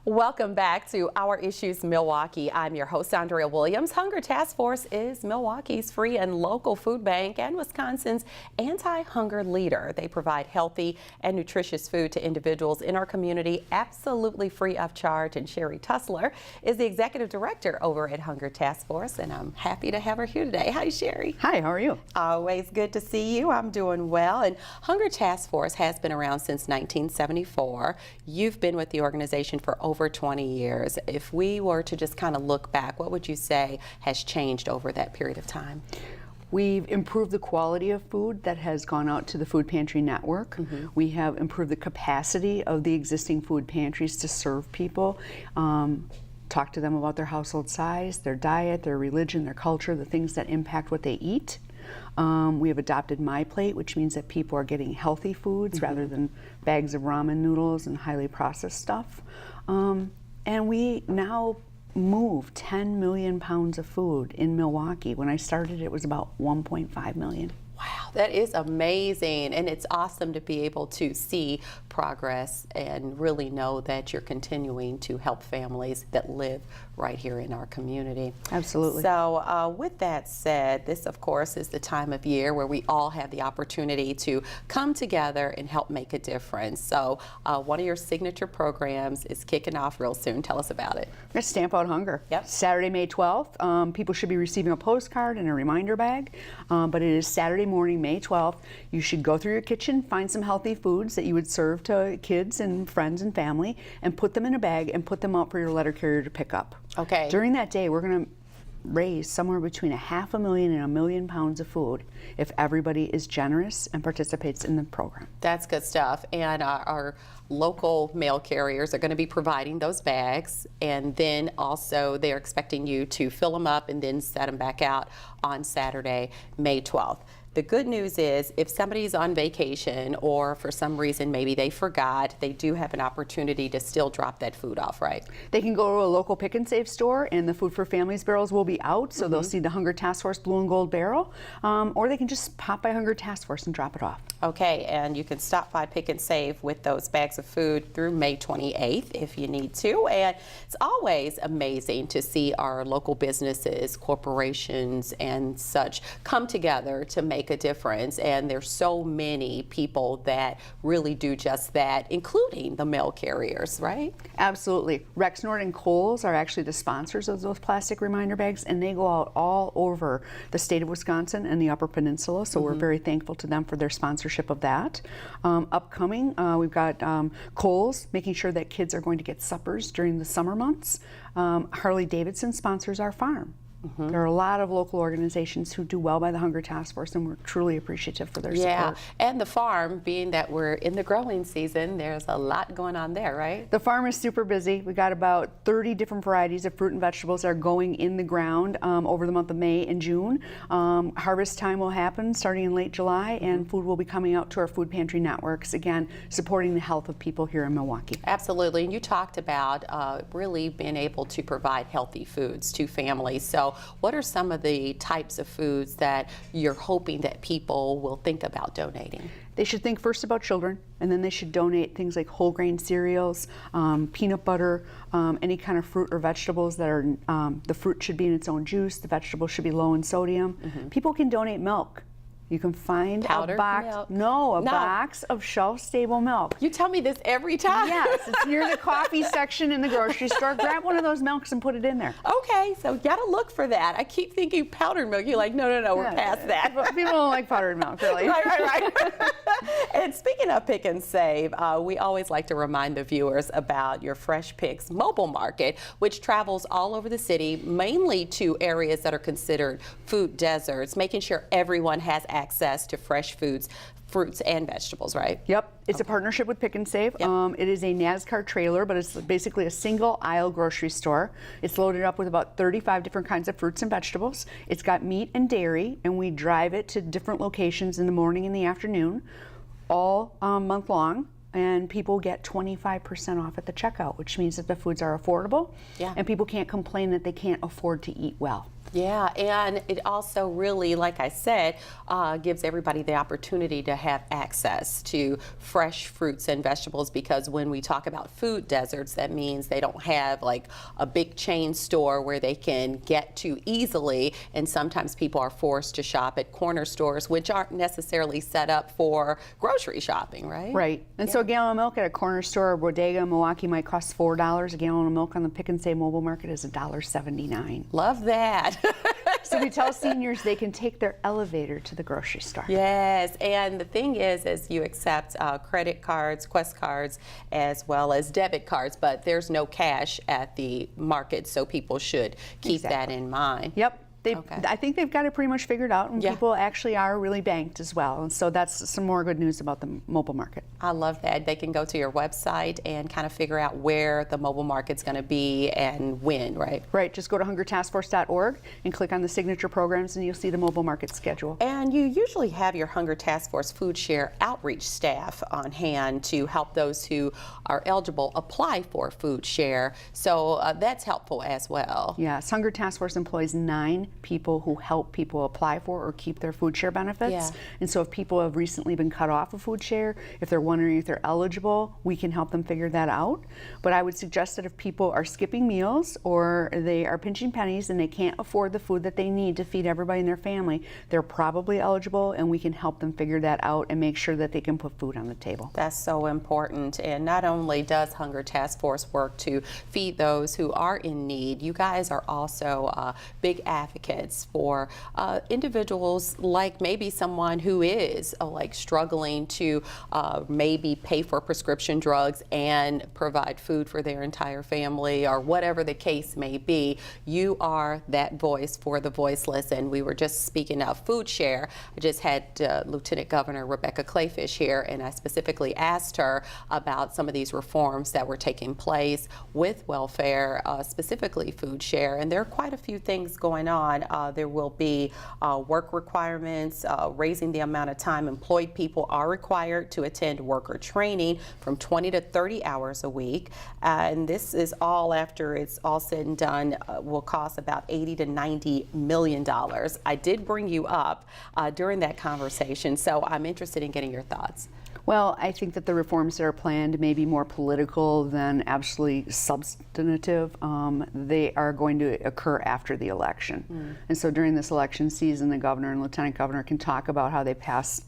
Welcome back to Our Issues Milwaukee. I'm your host, Andrea Williams. Hunger Task Force is Milwaukee's free and local food bank and Wisconsin's anti-hunger leader. They provide healthy and nutritious food to individuals in our community absolutely free of charge. And Sherrie Tussler is the executive director over at Hunger Task Force, and I'm happy to have her here today. Hi, Sherrie. Hi, how are you? Always good to see you. I'm doing well. And Hunger Task Force has been around since 1974. You've been with the organization for over 20 years. If we were to just kind of look back, what would you say has changed over that period of time? We've improved the quality of food that has gone out to the food pantry network. We have improved the capacity of the existing food pantries to serve people. Talk to them about their household size, their diet, their religion, their culture, the things that impact what they eat. We have adopted My Plate, which means that people are getting healthy foods rather than bags of ramen noodles and highly processed stuff. And we now move 10 million pounds of food in Milwaukee. When I started, it was about 1.5 million. Wow, that is amazing, and it's awesome to be able to see progress and really know that you're continuing to help families that live right here in our community. Absolutely. So with that said, this of course is the time of year where we all have the opportunity to come together and help make a difference. So one of your signature programs is kicking off real soon. Tell us about it. We're gonna Stamp Out Hunger. Yep. Saturday, May 12th. People should be receiving a postcard and a reminder bag, but it is Saturday morning, May 12th. You should go through your kitchen, find some healthy foods that you would serve to kids and friends and family, and put them in a bag and put them out for your letter carrier to pick up. Okay. During that day, we're going to raise somewhere between 500,000 and 1 million pounds of food if everybody is generous and participates in the program. That's good stuff. And our local mail carriers are going to be providing those bags, and then also they're expecting you to fill them up and then set them back out on Saturday, May 12th. The good news is if somebody's on vacation or for some reason maybe they forgot, they do have an opportunity to still drop that food off, right? They can go to a local Pick and Save store and the Food for Families barrels will be out, so they'll see the Hunger Task Force blue and gold barrel, or they can just pop by Hunger Task Force and drop it off. Okay, and you can stop by Pick and Save with those bags of food through May 28th if you need to. And it's always amazing to see our local businesses, corporations, and such come together to make a difference. And there's so many people that really do just that, including the mail carriers, right? Absolutely. Rexnord and Kohl's are actually the sponsors of those plastic reminder bags, and they go out all over the state of Wisconsin and the Upper Peninsula, so we're very thankful to them for their sponsorship of that. Upcoming, we've got Kohl's making sure that kids are going to get suppers during the summer months. Harley Davidson sponsors our farm. There are a lot of local organizations who do well by the Hunger Task Force, and we're truly appreciative for their support. Yeah, and the farm, being that we're in the growing season, there's a lot going on there, right? The farm is super busy. We got about 30 different varieties of fruit and vegetables that are going in the ground over the month of May and June. Harvest time will happen starting in late July, and food will be coming out to our food pantry networks, again, supporting the health of people here in Milwaukee. Absolutely, and you talked about really being able to provide healthy foods to families. So what are some of the types of foods that you're hoping that people will think about donating? They should think first about children, and then they should donate things like whole grain cereals, peanut butter, any kind of fruit or vegetables that are, the fruit should be in its own juice, the vegetables should be low in sodium. People can donate milk. You can find powdered a box, milk. box of shelf-stable milk. You tell me this every time. Yes, it's near the coffee section in the grocery store. Grab one of those milks and put it in there. Okay, so you gotta look for that. I keep thinking powdered milk. You're like, no, we're past that. People don't like powdered milk, really. Right. And speaking of Pick and Save, we always like to remind the viewers about your Fresh Picks mobile market, which travels all over the city, mainly to areas that are considered food deserts, making sure everyone has access to fresh foods, fruits and vegetables, right? Yep. It's a partnership with Pick and Save. It is a NASCAR trailer, but it's basically a single aisle grocery store. It's loaded up with about 35 different kinds of fruits and vegetables. It's got meat and dairy, and we drive it to different locations in the morning and the afternoon, all month long. And people get 25% off at the checkout, which means that the foods are affordable, and people can't complain that they can't afford to eat well. Yeah, and it also really, like I said, gives everybody the opportunity to have access to fresh fruits and vegetables, because when we talk about food deserts, that means they don't have like a big chain store where they can get to easily, and sometimes people are forced to shop at corner stores which aren't necessarily set up for grocery shopping, right? Right. And so a gallon of milk at a corner store or bodega in Milwaukee might cost $4. A gallon of milk on the Pick and Save mobile market is $1.79. Love that. So we tell seniors they can take their elevator to the grocery store. Yes, and the thing is you accept credit cards, Quest cards, as well as debit cards, but there's no cash at the market, so people should keep that in mind. Yep. I think they've got it pretty much figured out, and people actually are really banked as well. And so that's some more good news about the mobile market. I love that. They can go to your website and kind of figure out where the mobile market's going to be and when, right? Right. Just go to hungertaskforce.org and click on the signature programs, and you'll see the mobile market schedule. And you usually have your Hunger Task Force Food Share outreach staff on hand to help those who are eligible apply for Food Share. So that's helpful as well. Yes. Hunger Task Force employs 9 people who help people apply for or keep their food share benefits. Yeah. And so if people have recently been cut off of food share, if they're wondering if they're eligible, we can help them figure that out. But I would suggest that if people are skipping meals or they are pinching pennies and they can't afford the food that they need to feed everybody in their family, they're probably eligible, and we can help them figure that out and make sure that they can put food on the table. That's so important. And not only does Hunger Task Force work to feed those who are in need, you guys are also big advocates for individuals like maybe someone who is like struggling to maybe pay for prescription drugs and provide food for their entire family, or whatever the case may be. You are that voice for the voiceless. And we were just speaking of Food Share. I just had Lieutenant Governor Rebecca Clayfish here, and I specifically asked her about some of these reforms that were taking place with welfare, specifically Food Share. And there are quite a few things going on. There will be work requirements, raising the amount of time employed people are required to attend worker training from 20 to 30 hours a week. And this is all, after it's all said and done, will cost about $80 to $90 million. I did bring you up during that conversation, so I'm interested in getting your thoughts. Well, I think that the reforms that are planned may be more political than absolutely substantive. They are going to occur after the election. And so during this election season, the governor and lieutenant governor can talk about how they passed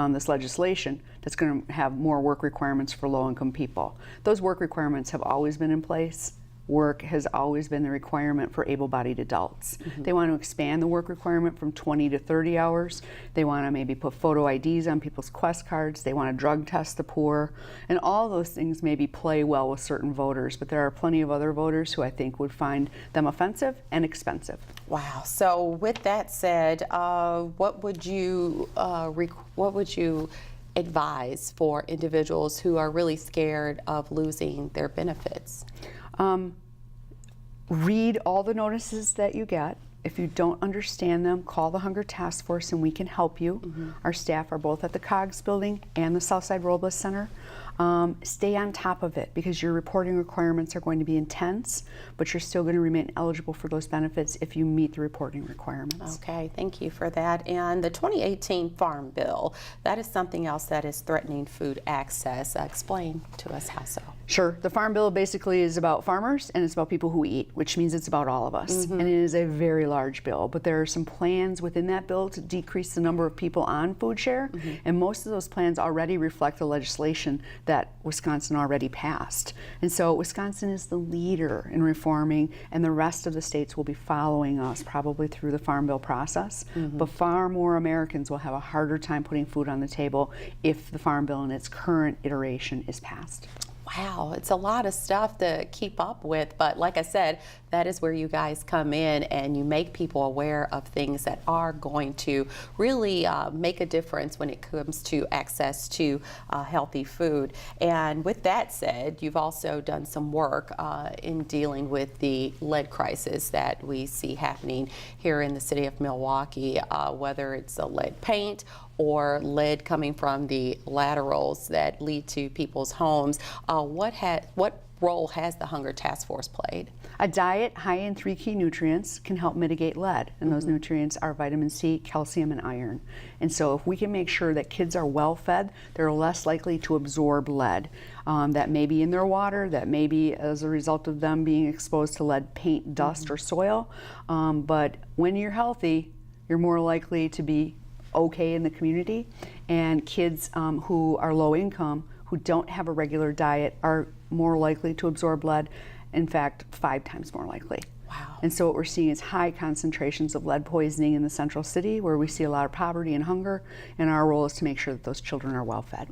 this legislation that's going to have more work requirements for low-income people. Those work requirements have always been in place. Work has always been the requirement for able-bodied adults. They want to expand the work requirement from 20 to 30 hours. They want to maybe put photo IDs on people's Quest cards. They want to drug test the poor. And all those things maybe play well with certain voters, but there are plenty of other voters who I think would find them offensive and expensive. Wow. So with that said, what would you advise for individuals who are really scared of losing their benefits? Read all the notices that you get. If you don't understand them, call the Hunger Task Force and we can help you. Our staff are both at the COGS building and the Southside Robles Center. Stay on top of it, because your reporting requirements are going to be intense, but you're still going to remain eligible for those benefits if you meet the reporting requirements. Okay, thank you for that. And the 2018 Farm Bill, that is something else that is threatening food access. Explain to us how so. Sure. The Farm Bill basically is about farmers and it's about people who eat, which means it's about all of us. And it is a very large bill, but there are some plans within that bill to decrease the number of people on food share, and most of those plans already reflect the legislation that Wisconsin already passed. And so Wisconsin is the leader in reforming, and the rest of the states will be following us probably through the Farm Bill process. But far more Americans will have a harder time putting food on the table if the Farm Bill in its current iteration is passed. Wow, it's a lot of stuff to keep up with, but like I said, that is where you guys come in and you make people aware of things that are going to really make a difference when it comes to access to healthy food. And with that said, you've also done some work in dealing with the lead crisis that we see happening here in the city of Milwaukee, whether it's a lead paint or lead coming from the laterals that lead to people's homes. What role has the Hunger Task Force played? A diet high in 3 key nutrients can help mitigate lead, and those nutrients are vitamin C, calcium, and iron. And so if we can make sure that kids are well fed, they're less likely to absorb lead. That may be in their water, that may be as a result of them being exposed to lead paint, dust, or soil. But when you're healthy, you're more likely to be okay in the community. And kids who are low income, who don't have a regular diet, are more likely to absorb lead. In fact, 5 times more likely. Wow. And so what we're seeing is high concentrations of lead poisoning in the central city, where we see a lot of poverty and hunger, and our role is to make sure that those children are well fed.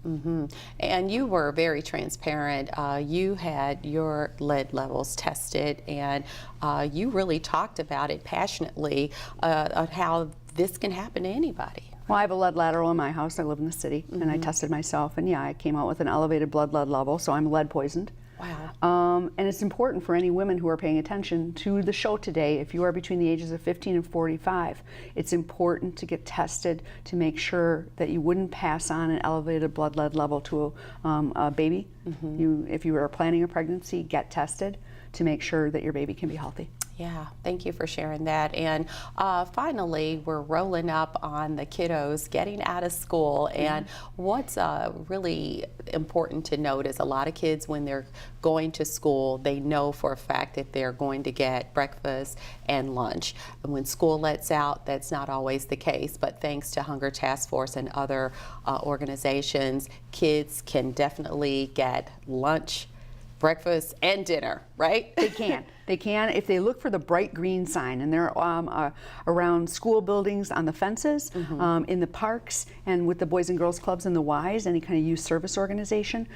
And you were very transparent. You had your lead levels tested, and you really talked about it passionately, on how this can happen to anybody. Well, I have a lead lateral in my house. I live in the city, and I tested myself, and yeah, I came out with an elevated blood lead level, so I'm lead poisoned. Wow. And it's important for any women who are paying attention to the show today, if you are between the ages of 15 and 45, it's important to get tested to make sure that you wouldn't pass on an elevated blood lead level to a baby. If you are planning a pregnancy, get tested to make sure that your baby can be healthy. Yeah, thank you for sharing that. And finally, we're rolling up on the kiddos getting out of school. And what's really important to note is a lot of kids, when they're going to school, they know for a fact that they're going to get breakfast and lunch. And when school lets out, that's not always the case. But thanks to Hunger Task Force and other organizations, kids can definitely get lunch, breakfast, and dinner, right? They can. They can if they look for the bright green sign, and they're around school buildings, on the fences, in the parks, and with the Boys and Girls Clubs and the Ys, any kind of youth service organization.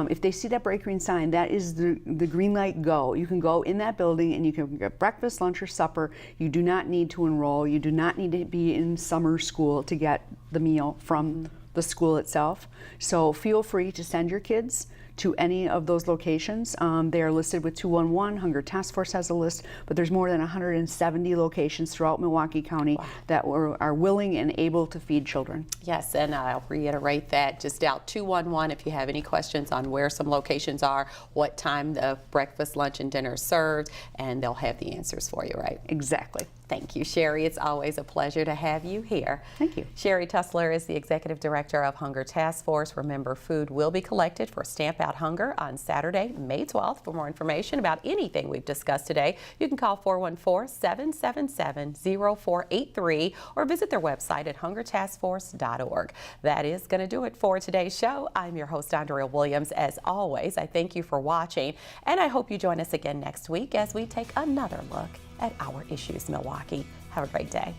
If they see that bright green sign, that is the green light go. You can go in that building and you can get breakfast, lunch, or supper. You do not need to enroll. You do not need to be in summer school to get the meal from the school itself. So feel free to send your kids to any of those locations. They are listed with 211. Hunger Task Force has a list, but there's more than 170 locations throughout Milwaukee County that are willing and able to feed children. Yes, and I'll reiterate that. Just dial 211 if you have any questions on where some locations are, what time the breakfast, lunch, and dinner is served, and they'll have the answers for you, right? Exactly. Thank you, Sherrie. It's always a pleasure to have you here. Thank you. Sherrie Tussler is the Executive Director of Hunger Task Force. Remember, food will be collected for Stamp Out Hunger on Saturday, May 12th. For more information about anything we've discussed today, you can call 414-777-0483 or visit their website at hungertaskforce.org. That is going to do it for today's show. I'm your host, Andrea Williams. As always, I thank you for watching, and I hope you join us again next week as we take another look at Our Issues Milwaukee. Have a great day.